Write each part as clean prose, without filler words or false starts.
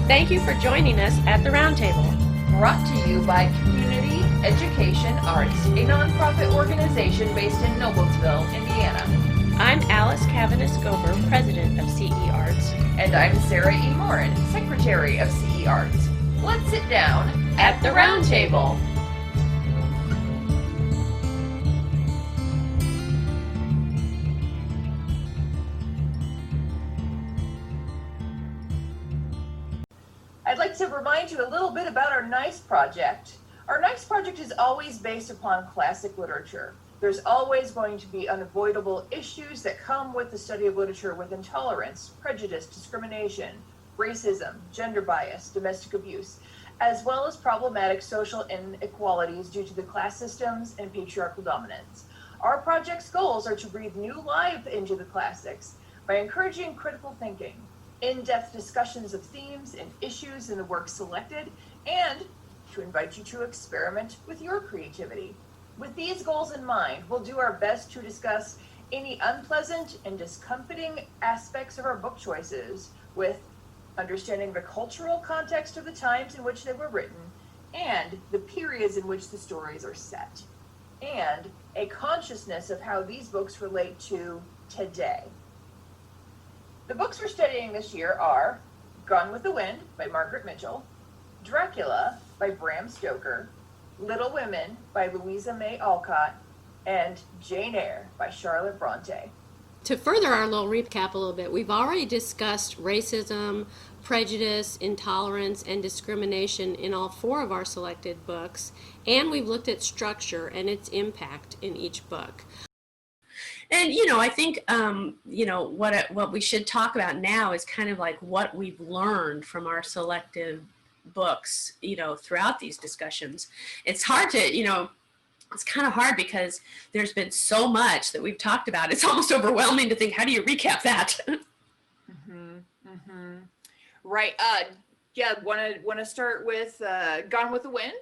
Thank you for joining us at the Roundtable. Brought to you by Community Education Arts, a nonprofit organization based in Noblesville, Indiana. I'm Alice Cavanis-Gober, president of CEArts. And I'm Sarah E. Morin, secretary of CEArts. Let's sit down at the Roundtable. I'd like to remind you a little bit about our NICE project. Our NICE project is always based upon classic literature. There's always going to be unavoidable issues that come with the study of literature, with intolerance, prejudice, discrimination, racism, gender bias, domestic abuse, as well as problematic social inequalities due to the class systems and patriarchal dominance. Our project's goals are to breathe new life into the classics by encouraging critical thinking, in-depth discussions of themes and issues in the works selected, and to invite you to experiment with your creativity. With these goals in mind, we'll do our best to discuss any unpleasant and discomforting aspects of our book choices, with understanding the cultural context of the times in which they were written and the periods in which the stories are set, and a consciousness of how these books relate to today. The books we're studying this year are Gone with the Wind by Margaret Mitchell, Dracula by Bram Stoker, Little Women by Louisa May Alcott, and Jane Eyre by Charlotte Bronte. To further our little recap a little bit, we've already discussed racism, prejudice, intolerance, and discrimination in all four of our selected books, and we've looked at structure and its impact in each book. And, I think, what we should talk about now is kind of like what we've learned from our selected books, throughout these discussions. It's hard to, it's kind of hard because there's been so much that we've talked about. It's almost overwhelming to think, how do you recap that? Right. Want to start with Gone with the Wind?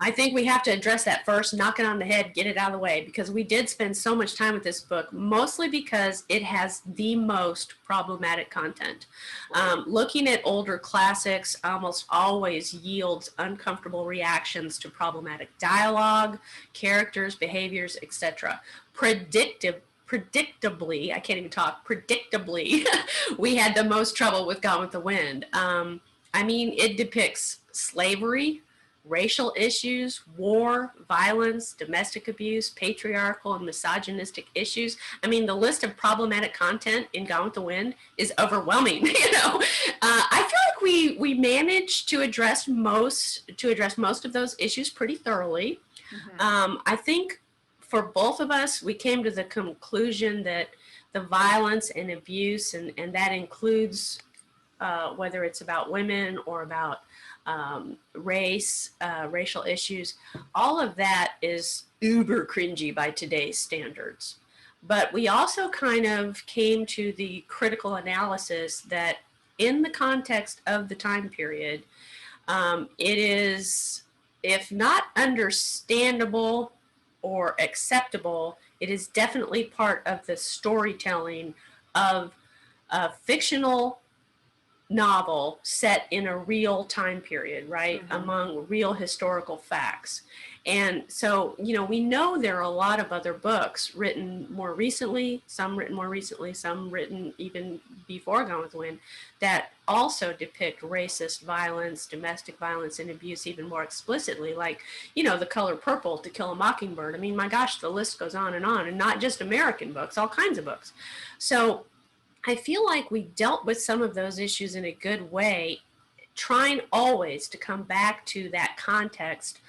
I think we have to address that first, knock it on the head, get it out of the way, because we did spend so much time with this book, mostly because it has the most problematic content. Looking at older classics almost always yields uncomfortable reactions to problematic dialogue, characters, behaviors, etc. Predictably, I can't even talk, predictably, we had the most trouble with Gone with the Wind. It depicts slavery, racial issues, war, violence, domestic abuse, patriarchal and misogynistic issues. The list of problematic content in Gone with the Wind is overwhelming. I feel like we managed to address most of those issues pretty thoroughly. I think for both of us, we came to the conclusion that the violence and abuse, and that includes whether it's about women or about race, racial issues, all of that is uber cringy by today's standards. But we also kind of came to the critical analysis that in the context of the time period, it is, if not understandable or acceptable, it is definitely part of the storytelling of a fictional novel set in a real time period, right? Among real historical facts. And so, we know there are a lot of other books written more recently, some written even before Gone with the Wind, that also depict racist violence, domestic violence, and abuse even more explicitly, like, The Color Purple, To Kill a Mockingbird. My gosh, the list goes on, and not just American books, all kinds of books. So I feel like we dealt with some of those issues in a good way, trying always to come back to that context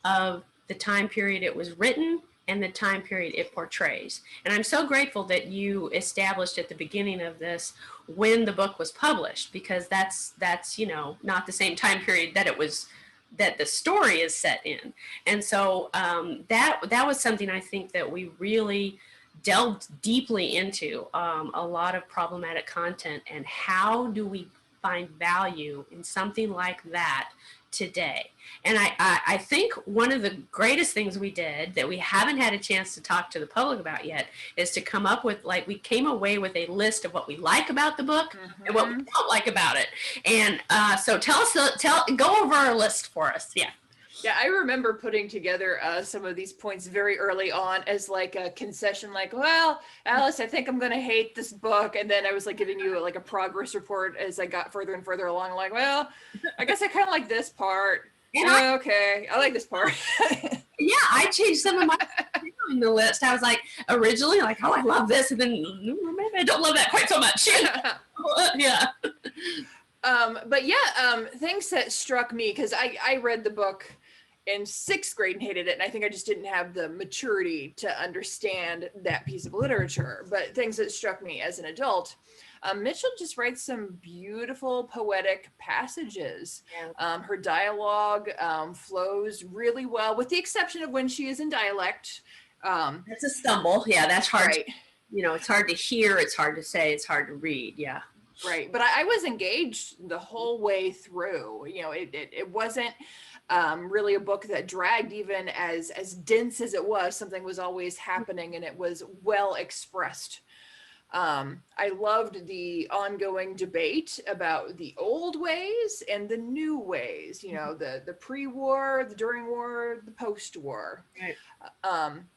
of the time period it was written and the time period it portrays. And I'm so grateful that you established at the beginning of this when the book was published, because that's not the same time period that the story is set in. And so that was something I think that we really delved deeply into, a lot of problematic content, and how do we find value in something like that today. And I think one of the greatest things we did that we haven't had a chance to talk to the public about yet is to come up with, like, we came away with a list of what we like about the book and what we don't like about it. And so go over our list for us. Yeah. Yeah, I remember putting together some of these points very early on as like a concession, like, well, Alice, I think I'm going to hate this book. And then I was like giving you like a progress report as I got further and further along, like, well, I guess I kind of like this part. Okay, I like this part. Yeah, I changed some of my in the list. I was like, originally like, oh, I love this. And then maybe I don't love that quite so much. Yeah. But yeah, things that struck me, because I read the book in 6th grade and hated it, and I think I just didn't have the maturity to understand that piece of literature. But things that struck me as an adult, Mitchell just writes some beautiful poetic passages. Yeah. Her dialogue flows really well, with the exception of when she is in dialect. That's a stumble. Yeah, that's hard. Right. It's hard to hear, it's hard to say, it's hard to read. Yeah. Right. But I was engaged the whole way through. It wasn't really a book that dragged, even as dense as it was. Something was always happening, and it was well expressed. I loved the ongoing debate about the old ways and the new ways, the pre-war, the during war, the post-war. Right.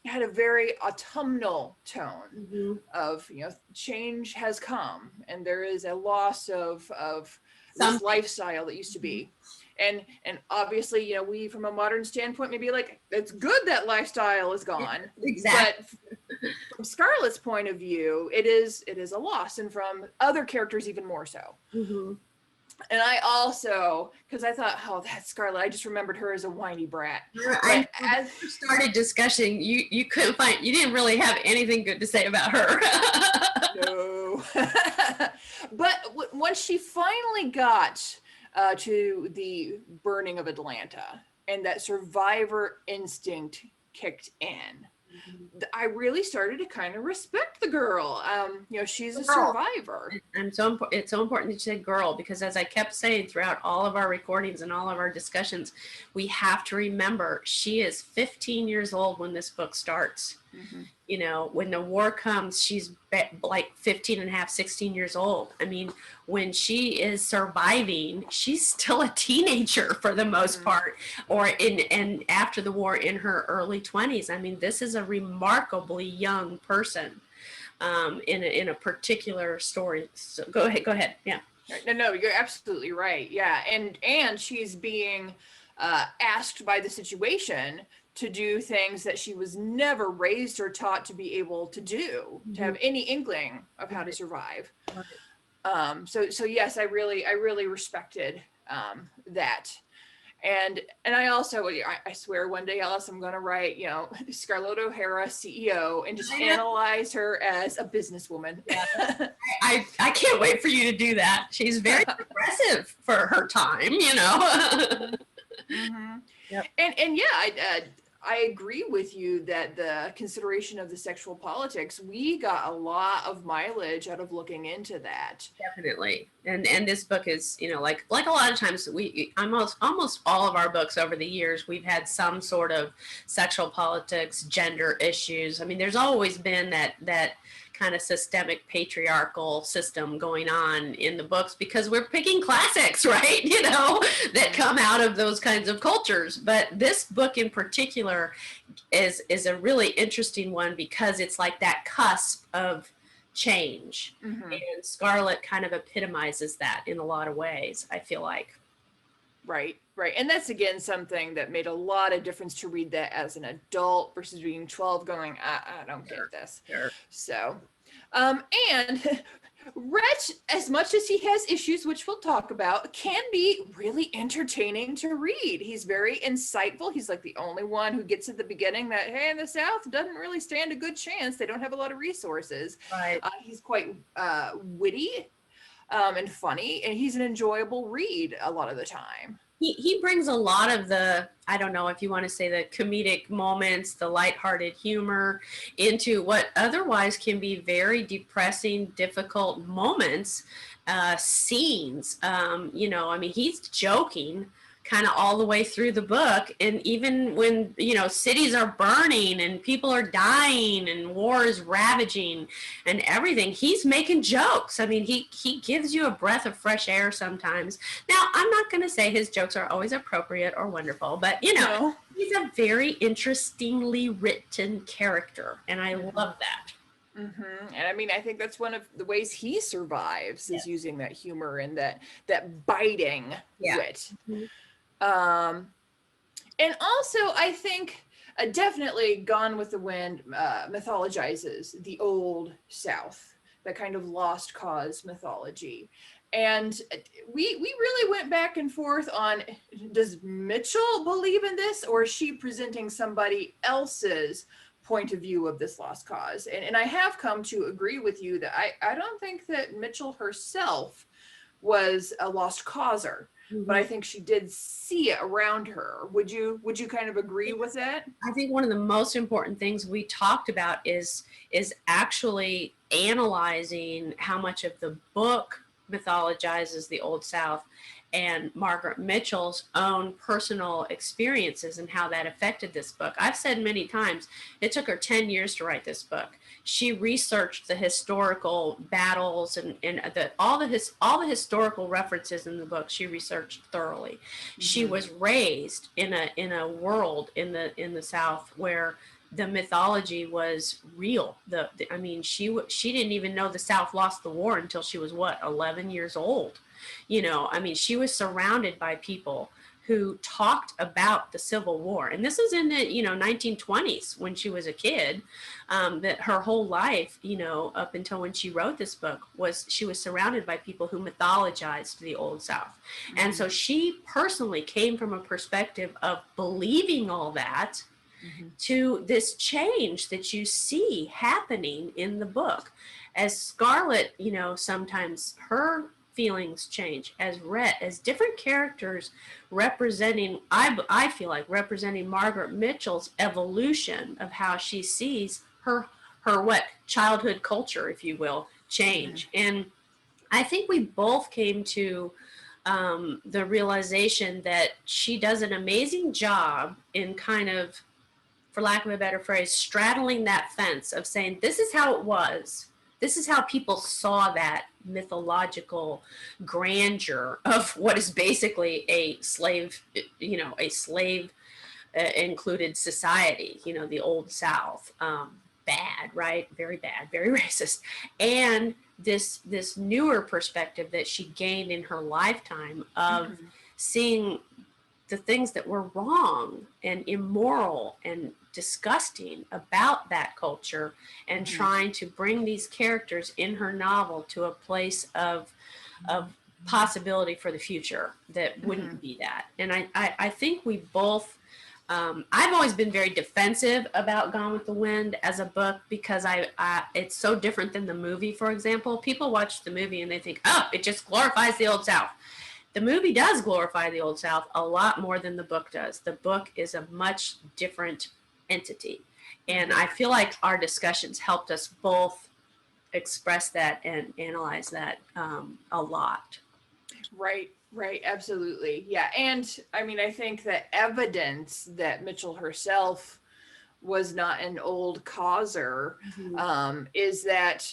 It had a very autumnal tone of, change has come, and there is a loss of this lifestyle that used to be. And obviously, we, from a modern standpoint, maybe like, it's good that lifestyle is gone. Exactly. But from Scarlett's point of view, it is a loss, and from other characters even more so. Mm-hmm. And I also, because I thought, oh, that's Scarlett, I just remembered her as a whiny brat. As we started discussing, you didn't really have anything good to say about her. No. But once she finally got to the burning of Atlanta, and that survivor instinct kicked in, I really started to kind of respect the girl. She's a survivor. And it's so important that you said girl, because as I kept saying throughout all of our recordings and all of our discussions, we have to remember she is 15 years old when this book starts. Mm-hmm. When the war comes, she's like 15 and a half, 16 years old. I mean, when she is surviving, she's still a teenager for the most part, and after the war in her early 20s. I mean, this is a remarkably young person in a particular story. So go ahead. Yeah. No, you're absolutely right. Yeah. And she's being asked by the situation to do things that she was never raised or taught to be able to do, to have any inkling of how to survive. So yes, I really respected that. And I also, I swear one day, Alice, I'm going to write, Scarlett O'Hara, CEO, and just analyze her as a businesswoman. Yeah. I can't wait for you to do that. She's very progressive for her time, Mm-hmm. Yep. And yeah, I agree with you that the consideration of the sexual politics, we got a lot of mileage out of looking into that. Definitely. And this book is, like a lot of times we almost all of our books over the years, we've had some sort of sexual politics, gender issues. I mean, there's always been that kind of systemic patriarchal system going on in the books, because we're picking classics, right? That come out of those kinds of cultures. But this book in particular is a really interesting one, because it's like that cusp of change. Mm-hmm. And Scarlett kind of epitomizes that in a lot of ways, I feel like. Right. And that's, again, something that made a lot of difference to read that as an adult versus being 12 going, I don't get this. Sure. So, and Rhett, as much as he has issues, which we'll talk about, can be really entertaining to read. He's very insightful. He's like the only one who gets at the beginning that, hey, in the South doesn't really stand a good chance. They don't have a lot of resources. Right. He's quite witty and funny, and he's an enjoyable read a lot of the time. he brings a lot of the, I don't know if you want to say the comedic moments, the lighthearted humor into what otherwise can be very depressing, difficult moments, scenes. You know, I mean, he's joking kind of all the way through the book. And even when, you know, cities are burning and people are dying and war is ravaging and everything, he's making jokes. I mean, he gives you a breath of fresh air sometimes. Now, I'm not going to say his jokes are always appropriate or wonderful, but, you know, No. he's a very interestingly written character, and I love that. Mm-hmm. And I mean, I think that's one of the ways he survives is using that humor and that biting wit. Mm-hmm. And also, I think definitely Gone with the Wind mythologizes the old South, that kind of lost cause mythology. And we really went back and forth on, does Mitchell believe in this, or is she presenting somebody else's point of view of this lost cause? And I have come to agree with you that I don't think that Mitchell herself was a lost causer. Mm-hmm. But I think she did see it around her. Would you kind of agree with that? I think one of the most important things we talked about is actually analyzing how much of the book mythologizes the Old South and Margaret Mitchell's own personal experiences and how that affected this book. I've said many times, it took her 10 years to write this book. She researched the historical battles and all the historical references in the book. She researched thoroughly. Mm-hmm. She was raised in a world in the South where the mythology was real. I mean, she didn't even know the South lost the war until she was 11 years old. You know, I mean, she was surrounded by people who talked about the Civil War. And this is in the, 1920s when she was a kid, that her whole life, up until when she wrote this book, she was surrounded by people who mythologized the Old South. Mm-hmm. And so she personally came from a perspective of believing all that, mm-hmm. to this change that you see happening in the book. As Scarlett, sometimes her feelings change as different characters representing, I feel like representing Margaret Mitchell's evolution of how she sees her childhood culture, if you will, change. Mm-hmm. And I think we both came to the realization that she does an amazing job in kind of, for lack of a better phrase, straddling that fence of saying, this is how it was. This is how people saw that mythological grandeur of what is basically a slave included society, the Old South. Bad, right? Very bad, very racist. And this newer perspective that she gained in her lifetime of mm-hmm. seeing the things that were wrong and immoral and disgusting about that culture, and mm-hmm. trying to bring these characters in her novel to a place of possibility for the future that wouldn't mm-hmm. be that. And I think we both, I've always been very defensive about Gone with the Wind as a book because it's so different than the movie, for example. People watch the movie and they think, oh, it just glorifies the Old South. The movie does glorify the Old South a lot more than the book does. The book is a much different entity. And I feel like our discussions helped us both express that and analyze that a lot. Right, absolutely. Yeah, and I mean, I think that evidence that Mitchell herself was not an old causer mm-hmm. Is that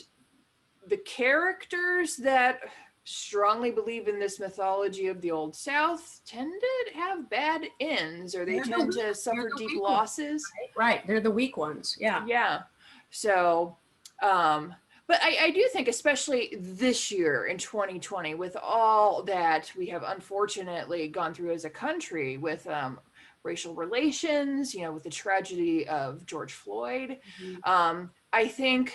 the characters that strongly believe in this mythology of the Old South tend to have bad ends, or they tend to suffer deep losses. Right. They're the weak ones. Yeah. Yeah. So, but I do think, especially this year in 2020, with all that we have unfortunately gone through as a country with racial relations, with the tragedy of George Floyd, mm-hmm. I think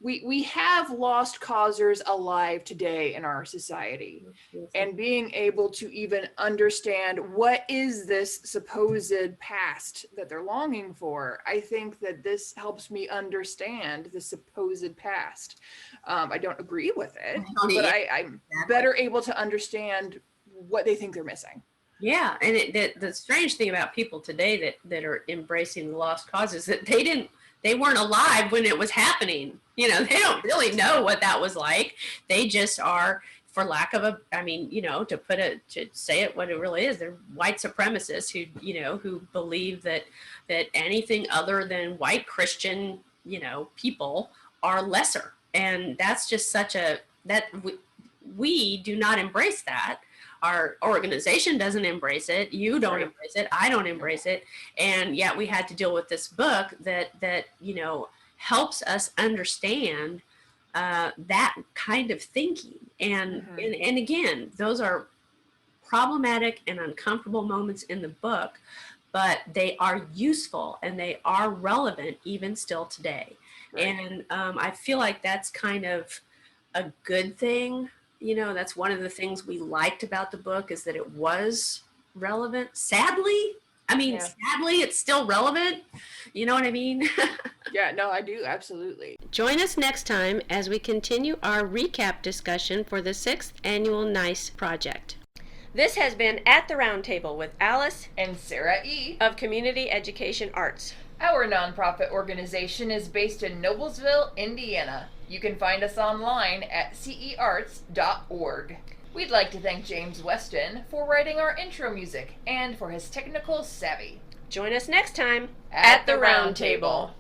we have lost causers alive today in our society, and being able to even understand what is this supposed past that they're longing for. I think that this helps me understand the supposed past. I don't agree with it, but I'm better able to understand what they think they're missing. Yeah, and the strange thing about people today that are embracing the lost cause is that they weren't alive when it was happening. They don't really know what that was like. They just are, for lack of to say it what it really is, they're white supremacists who believe that anything other than white Christian, people are lesser. And that's just we do not embrace that. Our organization doesn't embrace it. You don't embrace it. I don't embrace it. And yet we had to deal with this book that helps us understand that kind of thinking. And again, those are problematic and uncomfortable moments in the book, but they are useful and they are relevant even still today. Right. And I feel like that's kind of a good thing. That's one of the things we liked about the book, is that it was relevant. Sadly, it's still relevant. You know what I mean? Yeah, no, I do. Absolutely. Join us next time as we continue our recap discussion for the 6th annual NICE project. This has been At the Round Table with Alice and Sarah E. of Community Education Arts. Our nonprofit organization is based in Noblesville, Indiana. You can find us online at CEArts.org. We'd like to thank James Weston for writing our intro music and for his technical savvy. Join us next time at the Round Table.